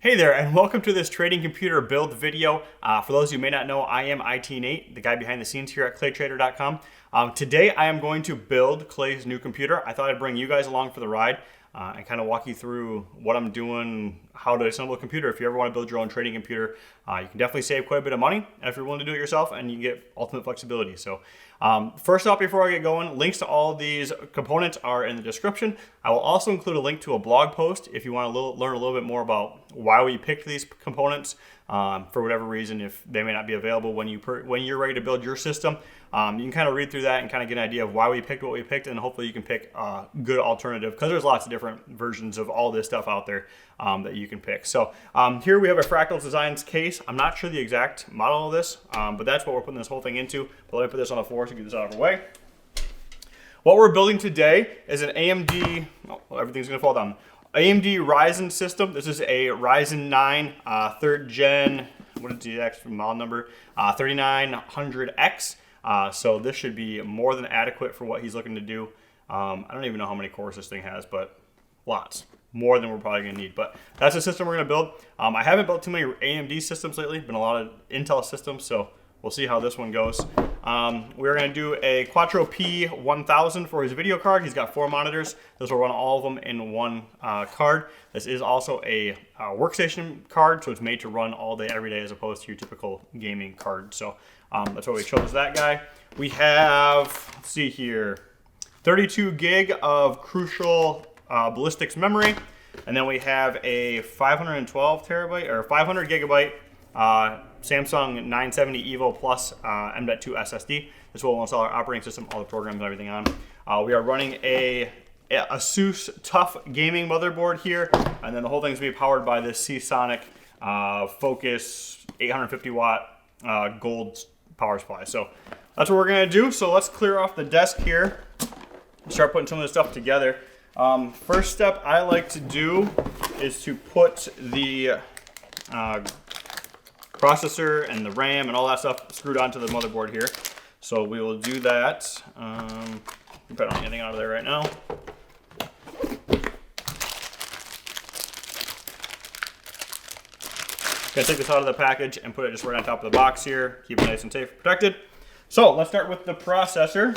Hey there, and welcome to this trading computer build video. For those who may not know, I am IT Nate, the guy behind the scenes here at claytrader.com. Today I am going to build Clay's new computer. I thought I'd bring you guys along for the ride and kind of walk you through what I'm doing, how to assemble a computer. If you ever want to build your own trading computer, you can definitely save quite a bit of money if you're willing to do it yourself, and you get ultimate flexibility. So first off, before I get going, links to all these components are in the description. I will also include a link to a blog post if you want to learn a little bit more about why we picked these components. For whatever reason, if they may not be available when you're ready to build your system, you can kind of read through that and kind of get an idea of why we picked what we picked, and hopefully you can pick a good alternative, because there's lots of different versions of all this stuff out there that you can pick. So here we have a Fractal Designs case. I'm not sure the exact model of this, but that's what we're putting this whole thing into. But let me put this on the floor to get this out of the way. What we're building today is an AMD, everything's gonna fall down. AMD Ryzen system. This is a Ryzen 9 3rd gen, what is the actual model number? 3900X. So this should be more than adequate for what he's looking to do. I don't even know how many cores this thing has, but lots. More than we're probably gonna need. But that's the system we're gonna build. I haven't built too many AMD systems lately, been a lot of Intel systems, so we'll see how this one goes. We're gonna do a Quattro P1000 for his video card. He's got 4 monitors. This will run all of them in one card. This is also a workstation card, so it's made to run all day, every day, as opposed to your typical gaming card. So that's why we chose that guy. We have, let's see here, 32 gig of Crucial Ballistics memory. And then we have a 512 terabyte, or 500 gigabyte Samsung 970 EVO Plus M.2 SSD. This will install our operating system, all the programs and everything on. We are running a Asus TUF gaming motherboard here, and then the whole thing's going to be powered by this Seasonic Focus 850 watt gold power supply. So that's what we're going to do. So let's clear off the desk here and start putting some of this stuff together. First step I like to do is to put the processor and the RAM and all that stuff screwed onto the motherboard here. So we will do that. I don't need anything out of there right now. Gonna take this out of the package and put it just right on top of the box here. Keep it nice and safe, protected. So let's start with the processor.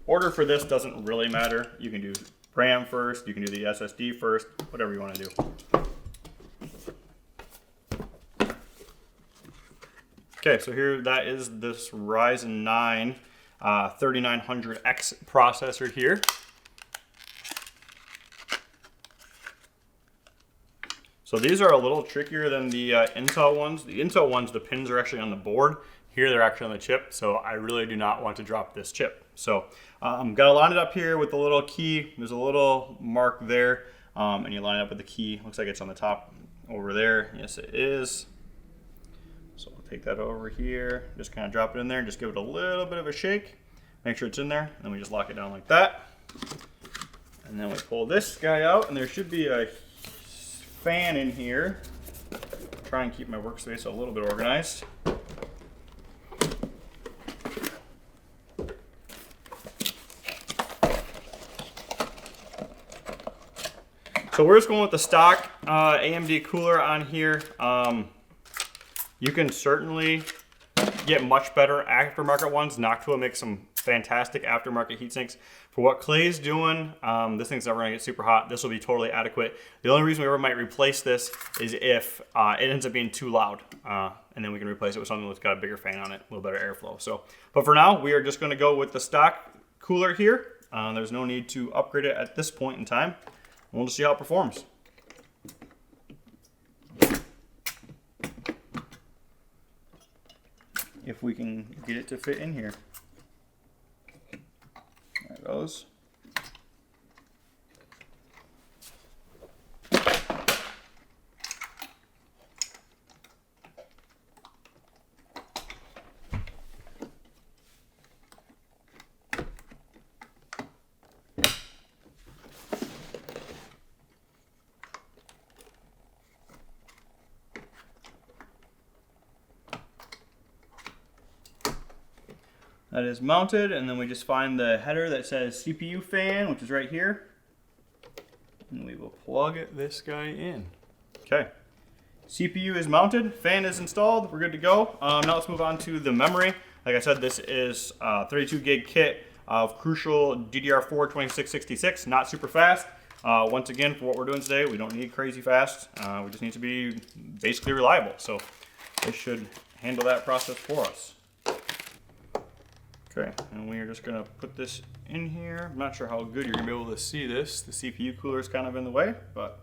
Order for this doesn't really matter. You can do RAM first, you can do the SSD first, whatever you want to do. Okay, so here that is this Ryzen 9 3900X processor here. So these are a little trickier than the Intel ones. The Intel ones, the pins are actually on the board. Here they're actually on the chip, so I really do not want to drop this chip. So I'm gonna line it up here with the little key. There's a little mark there, and you line it up with the key. Looks like it's on the top over there. Yes, it is. So I'll take that over here, just kind of drop it in there and just give it a little bit of a shake. Make sure it's in there, and then we just lock it down like that. And then we pull this guy out, and there should be a fan in here. Try and keep my workspace a little bit organized. So we're just going with the stock AMD cooler on here. You can certainly get much better aftermarket ones. Noctua makes some fantastic aftermarket heat sinks. For what Clay's doing, this thing's never gonna get super hot. This will be totally adequate. The only reason we ever might replace this is if it ends up being too loud. And then we can replace it with something that's got a bigger fan on it, a little better airflow. So, but for now, we are just gonna go with the stock cooler here. There's no need to upgrade it at this point in time. We'll just see how it performs. If we can get it to fit in here. There it goes. That is mounted, and then we just find the header that says CPU fan, which is right here. And we will plug this guy in. Okay. CPU is mounted, fan is installed, we're good to go. Now let's move on to the memory. Like I said, this is a 32 gig kit of Crucial DDR4 2666, not super fast. Once again, for what we're doing today, we don't need crazy fast. We just need to be basically reliable. So this should handle that process for us. Okay, and we are just gonna put this in here. I'm not sure how good you're gonna be able to see this. The CPU cooler is kind of in the way, but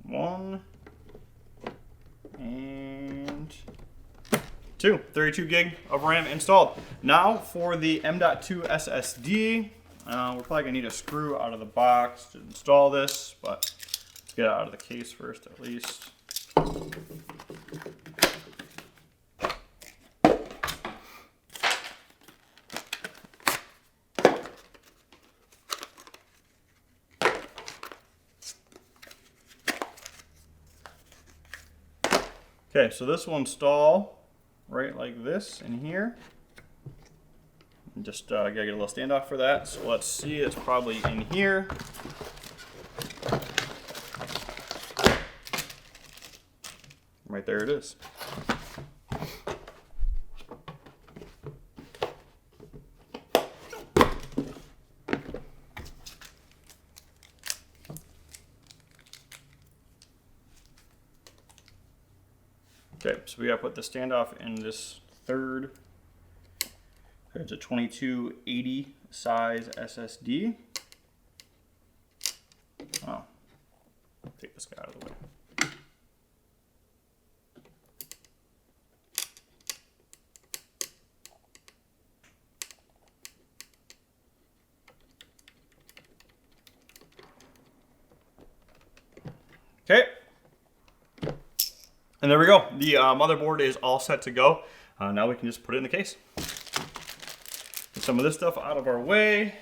one and two. 32 gig of RAM installed. Now for the M.2 SSD. We're probably gonna need a screw out of the box to install this, but let's get it out of the case first at least. Okay, so this will install right like this in here. Just gotta get a little standoff for that. So let's see, it's probably in here. Right there it is. Okay, so we gotta put the standoff in this third. It's a 2280 size SSD. Oh, take this guy out of the way. Okay. And there we go. The motherboard is all set to go. Now we can just put it in the case. Get some of this stuff out of our way.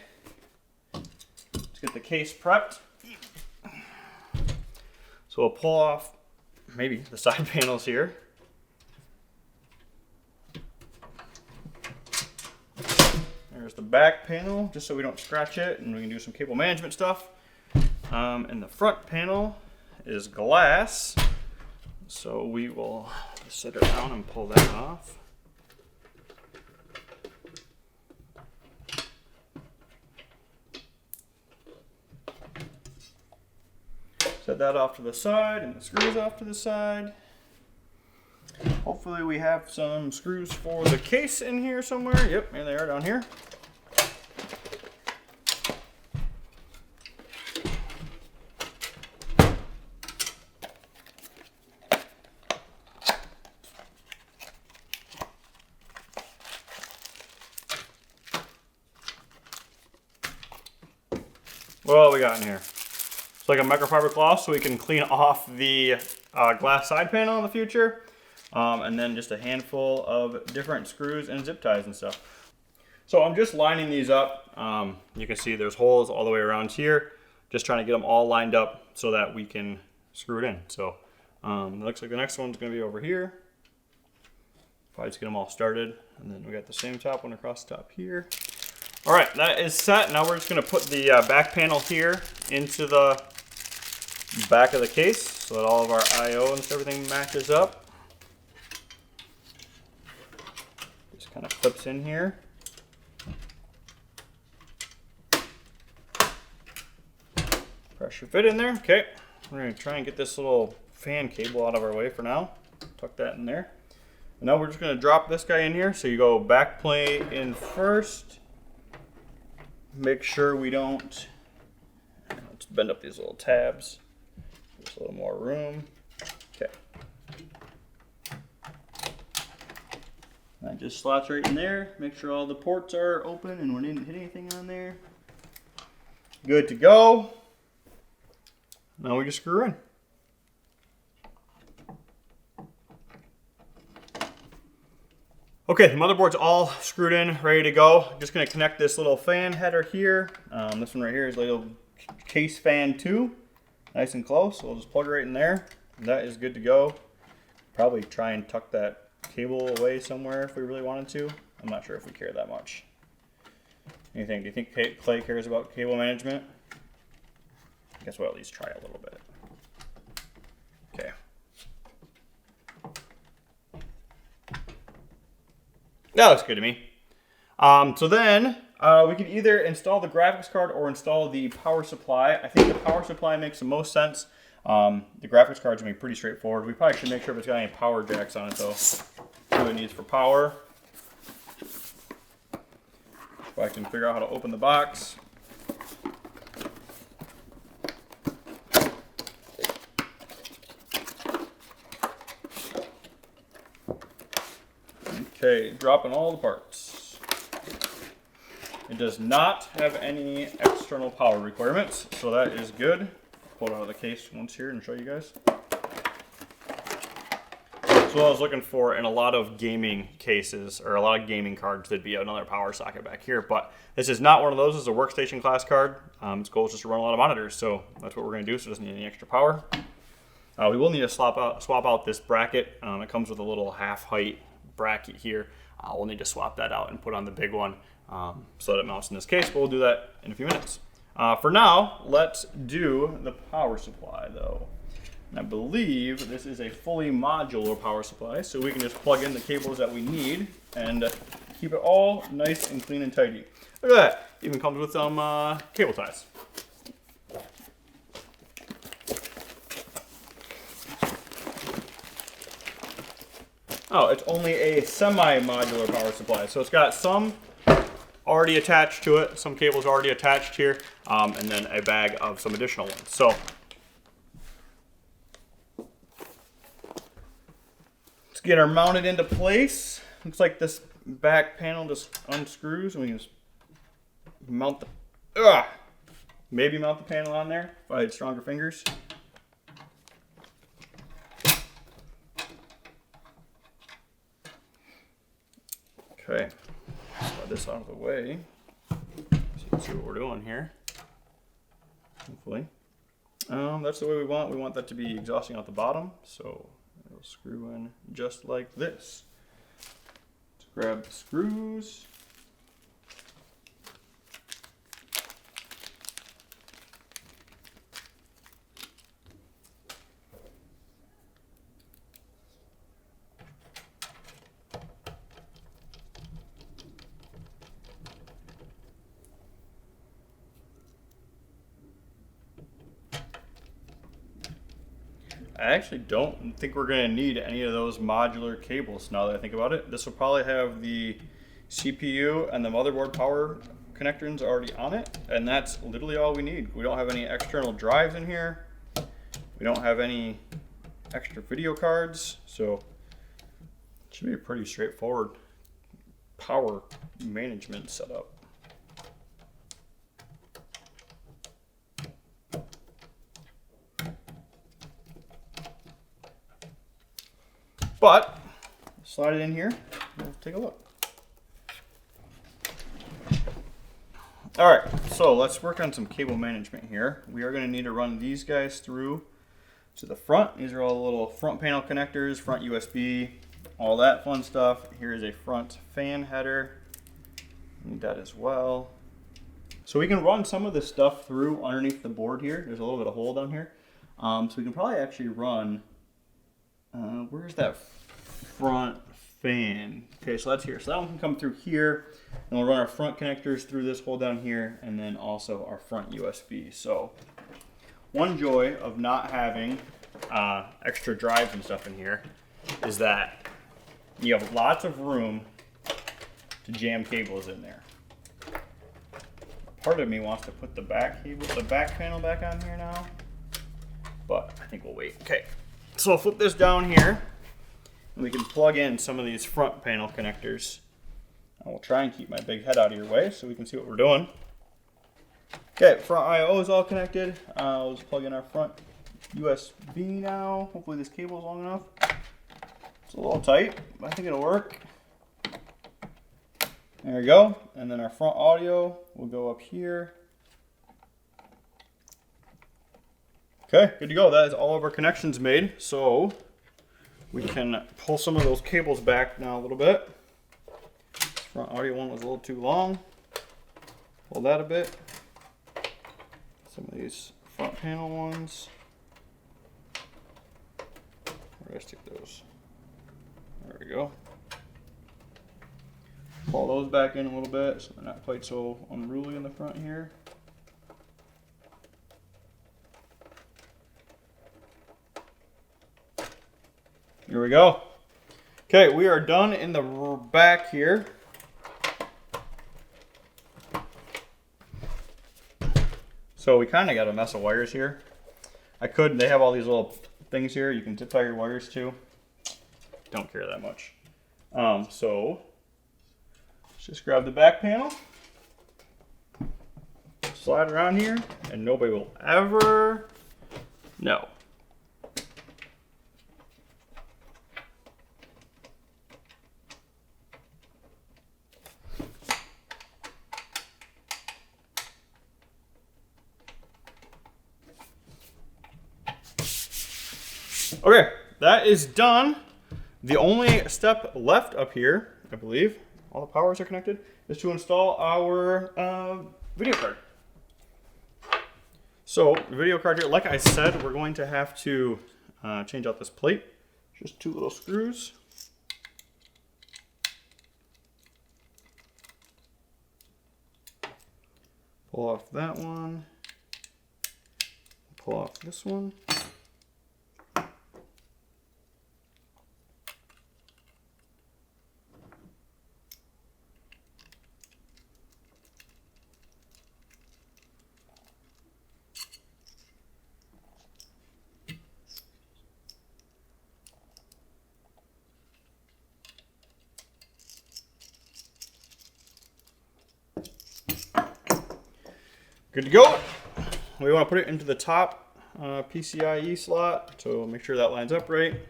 Let's get the case prepped. So we'll pull off maybe the side panels here. There's the back panel, just so we don't scratch it, and we can do some cable management stuff. And the front panel is glass. So we will set it down and pull that off. Set that off to the side and the screws off to the side. Hopefully we have some screws for the case in here somewhere. Yep, here they are down here. What we got in here? It's like a microfiber cloth so we can clean off the glass side panel in the future. And then just a handful of different screws and zip ties and stuff. So I'm just lining these up. You can see there's holes all the way around here. Just trying to get them all lined up so that we can screw it in. So it looks like the next one's gonna be over here. Probably just get them all started. And then we got the same top one across the top here. All right, that is set. Now we're just gonna put the back panel here into the back of the case so that all of our I/O and everything matches up. Just kind of clips in here. Pressure fit in there, okay. We're gonna try and get this little fan cable out of our way for now. Tuck that in there. And now we're just gonna drop this guy in here. So you go back plate in first. Make sure we don't, let's bend up these little tabs. Just a little more room. Okay. That just slots right in there. Make sure all the ports are open and we didn't hit anything on there. Good to go. Now we just screw in. Okay, the motherboard's all screwed in, ready to go. Just gonna connect this little fan header here. This one right here is a little case fan 2. Nice and close, so we'll just plug it right in there. That is good to go. Probably try and tuck that cable away somewhere if we really wanted to. I'm not sure if we care that much. Anything? Do you think Clay cares about cable management? I guess we'll at least try a little bit. Okay. That looks good to me. So then we can either install the graphics card or install the power supply. I think the power supply makes the most sense. The graphics card's gonna be pretty straightforward. We probably should make sure if it's got any power jacks on it though. See what it needs for power. If I can figure out how to open the box. Okay, dropping all the parts. It does not have any external power requirements, so that is good. Pull it out of the case once here and show you guys. So what I was looking for in a lot of gaming cases, or a lot of gaming cards, there'd be another power socket back here, but this is not one of those. This is a workstation class card. Its goal is just to run a lot of monitors, so that's what we're going to do, so it doesn't need any extra power. We will need to swap out this bracket. It comes with a little half-height bracket here. We'll need to swap that out and put on the big one so that it mounts in this case, but we'll do that in a few minutes. For now, let's do the power supply though. And I believe this is a fully modular power supply, so we can just plug in the cables that we need and keep it all nice and clean and tidy. Look at that, even comes with some cable ties. Oh, it's only a semi-modular power supply, so it's got some already attached to it, some cables already attached here, and then a bag of some additional ones. So let's get her mounted into place. Looks like this back panel just unscrews and we can just mount the, maybe mount the panel on there if I had stronger fingers. Okay, slide this out of the way so you can see what we're doing here, hopefully. That's the way we want. We want that to be exhausting out the bottom, so it'll screw in just like this. Let's grab the screws. I actually don't think we're going to need any of those modular cables now that I think about it. This will probably have the CPU and the motherboard power connectors already on it, and that's literally all we need. We don't have any external drives in here. We don't have any extra video cards, so it should be a pretty straightforward power management setup. But slide it in here, we'll take a look. All right, so let's work on some cable management here. We are gonna need to run these guys through to the front. These are all the little front panel connectors, front USB, all that fun stuff. Here is a front fan header. Need that as well. So we can run some of this stuff through underneath the board here. There's a little bit of hole down here. So we can probably actually run, where's that front fan? Okay, so that's here. So that one can come through here, and we'll run our front connectors through this hole down here, and then also our front USB. So one joy of not having extra drives and stuff in here is that you have lots of room to jam cables in there. Part of me wants to put the back cable, the back panel back on here now, but I think we'll wait. Okay, so I'll flip this down here, and we can plug in some of these front panel connectors. I will try and keep my big head out of your way so we can see what we're doing. Okay, front I/O is all connected. I'll just plug in our front USB now. Hopefully this cable is long enough. It's a little tight, but I think it'll work. There we go. And then our front audio will go up here. Okay, good to go. That is all of our connections made. So we can pull some of those cables back now a little bit. This front audio one was a little too long. pull that a bit. Some of these front panel ones. Where do I stick those? There we go. Pull those back in a little bit so they're not quite so unruly in the front here. Here we go. Okay, we are done in the back here. So we kind of got a mess of wires here. They have all these little things here you can zip tie your wires to. Don't care that much. So let's just grab the back panel, slide around here, and nobody will ever know. Okay, that is done. The only step left up here, I believe, all the powers are connected, is to install our video card. So, video card here, like I said, we're going to have to change out this plate. Just 2 little screws. Pull off that one. Pull off this one. Good to go. We want to put it into the top PCIe slot, so make sure that lines up right.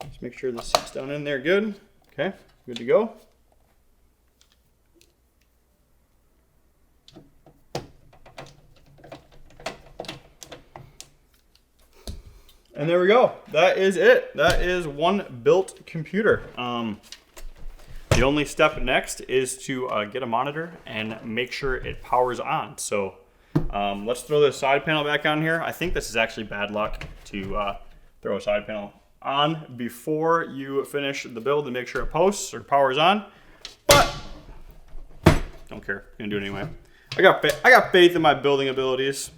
Just make sure this sits down in there good. Okay, good to go. And there we go. That is it. That is one built computer. The only step next is to get a monitor and make sure it powers on. So let's throw this side panel back on here. I think this is actually bad luck to throw a side panel on before you finish the build and make sure it posts or powers on. But don't care. I'm gonna do it anyway. I got faith in my building abilities.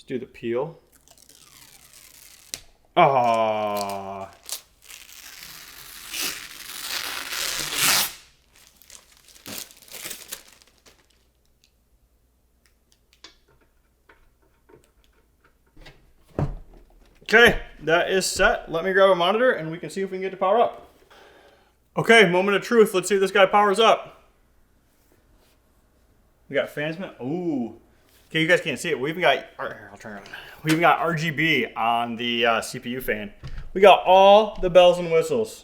Do the peel. Ah. Okay, that is set. Let me grab a monitor and we can see if we can get to power up. Okay, moment of truth. Let's see if this guy powers up. We got fansman. Ooh. Okay, you guys can't see it. We even got, I'll turn it on. We even got RGB on the CPU fan. We got all the bells and whistles.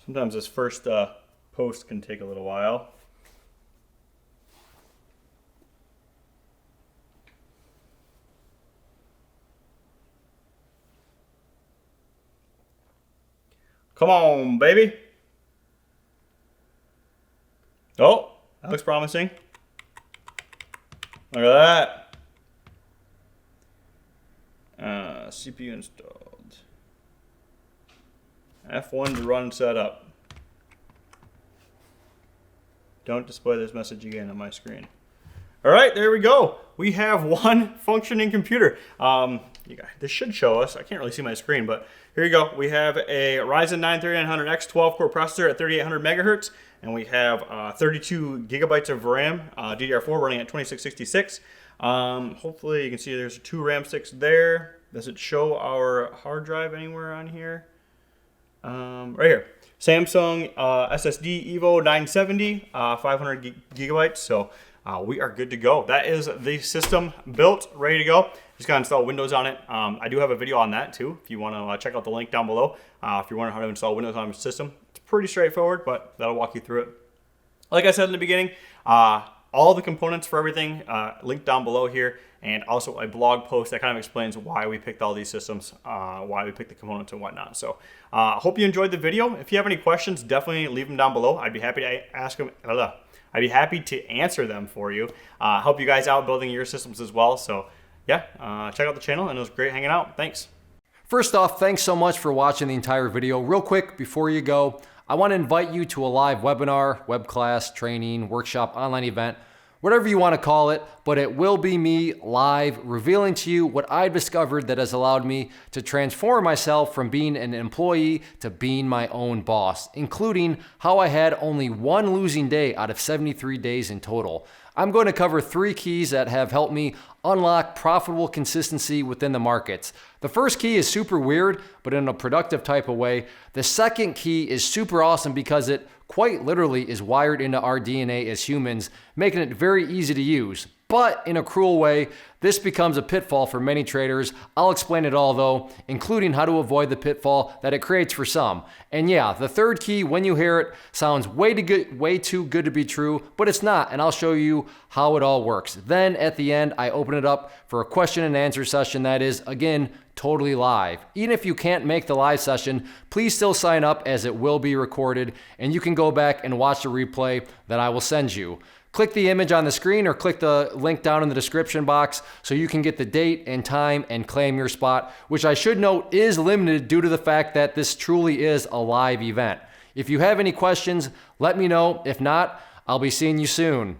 Sometimes this first post can take a little while. Come on, baby. Oh, that looks promising. Look at that. CPU installed. F1 to run setup. Don't display this message again on my screen. All right, there we go. We have one functioning computer. This should show us. I can't really see my screen, but here you go. We have a Ryzen 9 3900X 12-core processor at 3800 megahertz, and we have 32 gigabytes of RAM, DDR4 running at 2666. Hopefully you can see there's 2 RAM sticks there. Does it show our hard drive anywhere on here? Right here. Samsung SSD Evo 970, 500 gigabytes. So we are good to go. That is the system built, ready to go. Just got to install Windows on it. I do have a video on that too. If you want to check out the link down below. If you're wondering how to install Windows on your system, it's pretty straightforward, but that'll walk you through it. Like I said in the beginning, all the components for everything linked down below here, and also a blog post that kind of explains why we picked all these systems, why we picked the components and whatnot. So hope you enjoyed the video. If you have any questions, definitely leave them down below. I'd be happy to ask them. I'd be happy to answer them for you. Help you guys out building your systems as well. So yeah, check out the channel, and it was great hanging out. Thanks. First off, thanks so much for watching the entire video. Real quick, before you go, I want to invite you to a live webinar, web class, training, workshop, online event, whatever you want to call it, but it will be me live revealing to you what I've discovered that has allowed me to transform myself from being an employee to being my own boss, including how I had only one losing day out of 73 days in total. I'm going to cover 3 keys that have helped me unlock profitable consistency within the markets. The first key is super weird, but in a productive type of way. The second key is super awesome because it quite literally is wired into our DNA as humans, making it very easy to use. But in a cruel way, this becomes a pitfall for many traders. I'll explain it all though, including how to avoid the pitfall that it creates for some. And yeah, the third key, when you hear it, sounds way too good to be true, but it's not, and I'll show you how it all works. Then at the end, I open it up for a question and answer session that is, again, totally live. Even if you can't make the live session, please still sign up as it will be recorded, and you can go back and watch the replay that I will send you. Click the image on the screen or click the link down in the description box so you can get the date and time and claim your spot, which I should note is limited due to the fact that this truly is a live event. If you have any questions, let me know. If not, I'll be seeing you soon.